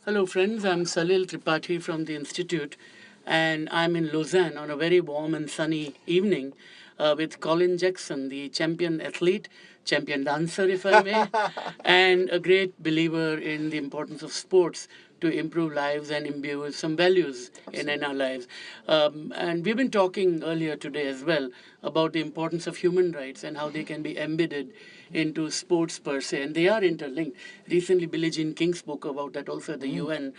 Hello, friends. I'm Salil Tripathi from the Institute, and I'm in Lausanne on a very warm and sunny evening with Colin Jackson, the champion athlete, champion dancer, if I may, and a great believer in the importance of sports to improve lives and imbue some values in our lives. And we've been talking earlier today as well about the importance of human rights and how they can be embedded into sports per se, and they are interlinked. Recently, Billie Jean King spoke about that also at the UN.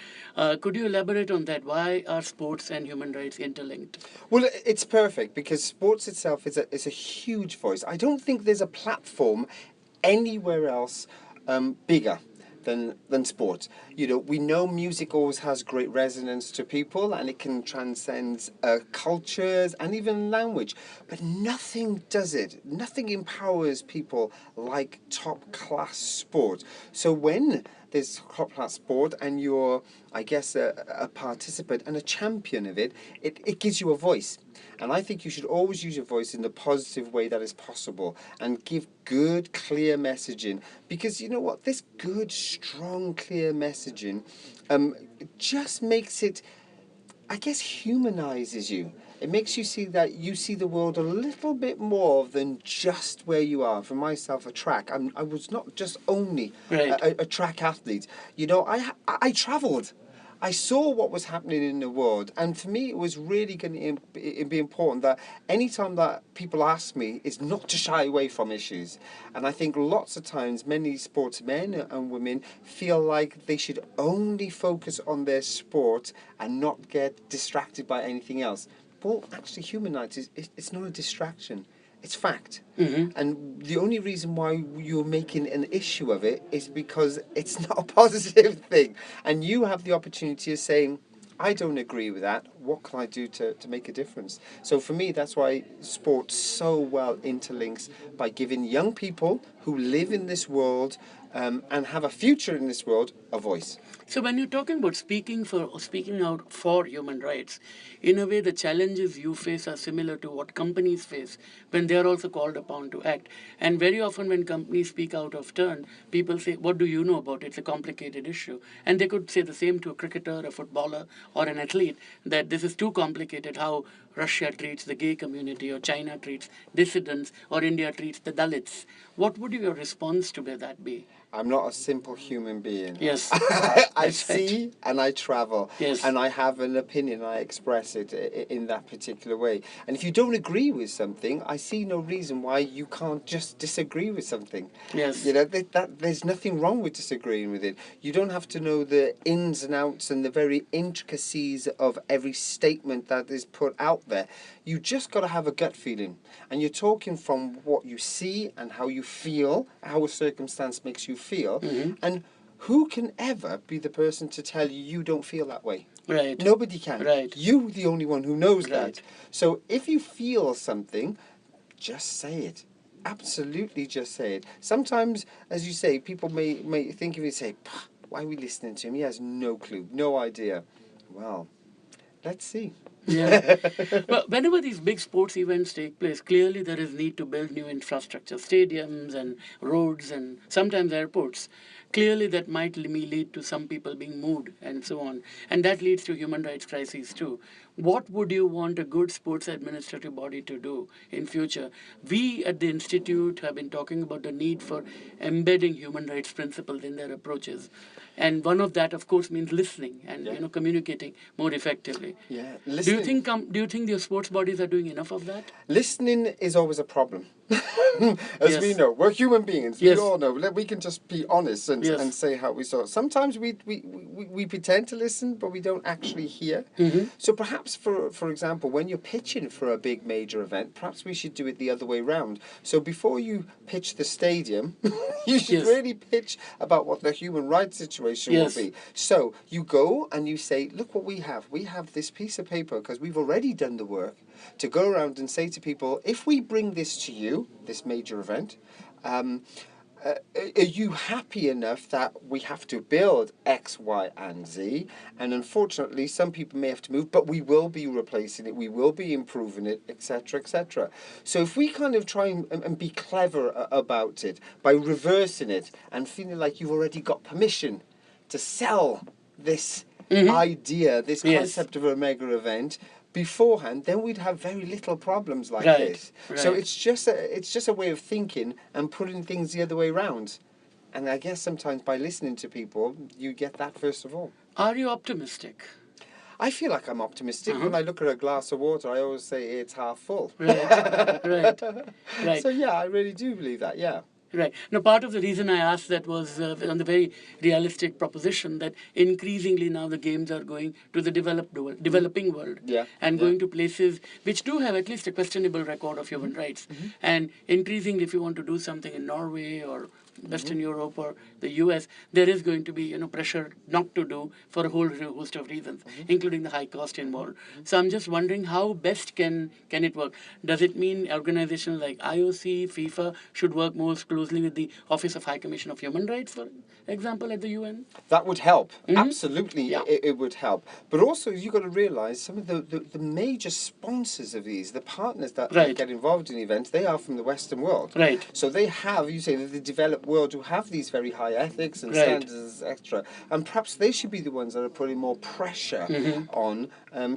Could you elaborate on that? Why are sports and human rights interlinked? Well, it's perfect because sports itself is a huge voice. I don't think there's a platform anywhere else bigger than sports. We know music always has great resonance to people and it can transcend cultures and even language. But nothing does it. Nothing empowers people like top class sport. So when there's top class sport and you're, I guess, a participant and a champion of it, it gives you a voice. And I think you should always use your voice in the positive way that is possible and give good, clear messaging. Because you know what? This good, strong, clear messaging just makes it, I guess, humanizes you. It makes you see that you see the world a little bit more than just where you are. For myself, a track. I was not just only Right. a track athlete. I travelled. I saw what was happening in the world, and for me, it was really going to be important that anytime that people ask me, is not to shy away from issues. And I think lots of times, many sportsmen and women feel like they should only focus on their sport and not get distracted by anything else. Well, actually, human rights it's not a distraction. It's fact. And the only reason why you're making an issue of it is because it's not a positive thing. And you have the opportunity of saying, I don't agree with that. What can I do to make a difference? So for me, that's why sport so well interlinks by giving young people who live in this world and have a future in this world a voice. So when you're talking about speaking out for human rights, in a way the challenges you face are similar to what companies face when they are also called upon to act. And very often when companies speak out of turn, people say, "What do you know about it? It's a complicated issue." And they could say the same to a cricketer, a footballer, or an athlete that this is too complicated. How Russia treats the gay community, or China treats dissidents, or India treats the Dalits. What would your response to that be? I'm not a simple human being. Yes, I that's right. see and I travel Yes. and I have an opinion. I express it in that particular way. And if you don't agree with something, I see no reason why you can't just disagree with something. Yes. There's nothing wrong with disagreeing with it. You don't have to know the ins and outs and the very intricacies of every statement that is put out there. You just got to have a gut feeling. And you're talking from what you see and how you feel, how a circumstance makes you feel. And who can ever be the person to tell you you don't feel that way? Right. Nobody can. Right. You're the only one who knows Right. that. So if you feel something, just say it. Absolutely just say it. Sometimes, as you say, people may think of it and say, why are we listening to him? He has no clue, no idea. Well, let's see. Yeah. Well, whenever these big sports events take place, clearly there is need to build new infrastructure, stadiums and roads and sometimes airports. Clearly that might lead to some people being moved and so on. And that leads to human rights crises too. What would you want a good sports administrative body to do in future? We at the Institute have been talking about the need for embedding human rights principles in their approaches. And one of that, of course, means listening and communicating more effectively. Yeah, Do you listening. think the sports bodies are doing enough of that? Listening is always a problem. As we Yes. know, we're human beings. Yes. We all know. We can just be honest and, Yes. and say how we saw it. Sometimes we pretend to listen, but we don't actually hear. So perhaps, for example, when you're pitching for a big major event, perhaps we should do it the other way round. So before you pitch the stadium, you should Yes. really pitch about what the human rights situation Yes. will be. So you go and you say, look what we have. We have this piece of paper because we've already done the work to go around and say to people, if we bring this to you, this major event, are you happy enough that we have to build X, Y, and Z? And unfortunately, some people may have to move, but we will be replacing it, we will be improving it, etc., etc. So if we kind of try and be clever about it by reversing it and feeling like you've already got permission to sell this idea, this Yes. concept of a mega event beforehand, then we'd have very little problems like Right, this. So right. it's just a way of thinking and putting things the other way around. And I guess sometimes by listening to people, you get that first of all. Are you optimistic? I feel like I'm optimistic. When I look at a glass of water, I always say it's half full. Right, right, right. So yeah, I really do believe that, yeah. Right. Now, part of the reason I asked that was on the very realistic proposition that increasingly now the games are going to the developing world, Yeah, and yeah. going to places which do have at least a questionable record of human rights. And increasingly, if you want to do something in Norway or Western Europe or the US, there is going to be pressure not to do for a whole host of reasons, including the high cost involved. So I'm just wondering how best can it work? Does it mean organizations like IOC, FIFA should work more closely with the Office of High Commission of Human Rights, for example, at the UN? That would help. Absolutely, Yeah. it would help. But also, you've got to realise some of the major sponsors of these, the partners that Right. get involved in events, they are from the Western world. Right. So they have, you say, the developed world who have these very high ethics and Right. standards, etc. And perhaps they should be the ones that are putting more pressure on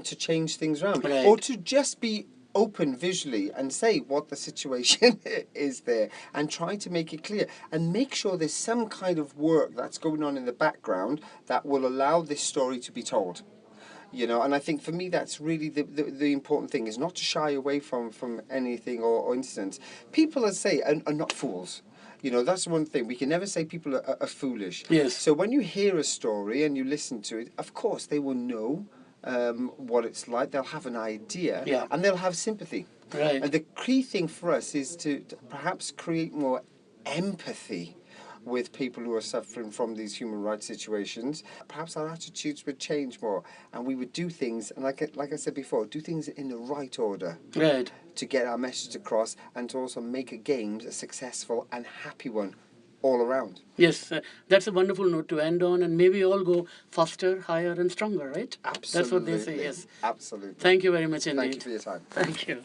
to change things around. Right. Or to just be open visually and say what the situation is there and try to make it clear and make sure there's some kind of work that's going on in the background that will allow this story to be told. And I think for me that's really the important thing, is not to shy away from anything or incidents. People, as I say, are not fools. That's one thing. We can never say people are foolish. Yes. So when you hear a story and you listen to it, of course they will know what it's like. They'll have an idea, Yeah. and they'll have sympathy. Right. And the key thing for us is to perhaps create more empathy with people who are suffering from these human rights situations. Perhaps our attitudes would change more, and we would do things, and like I said before, do things in the right order. Right. To get our message across and to also make a games a successful and happy one all around. Yes, that's a wonderful note to end on, and maybe all go faster, higher, and stronger, right? Absolutely. That's what they say, yes. Absolutely. Thank you very much indeed. Thank you for your time. Thank you.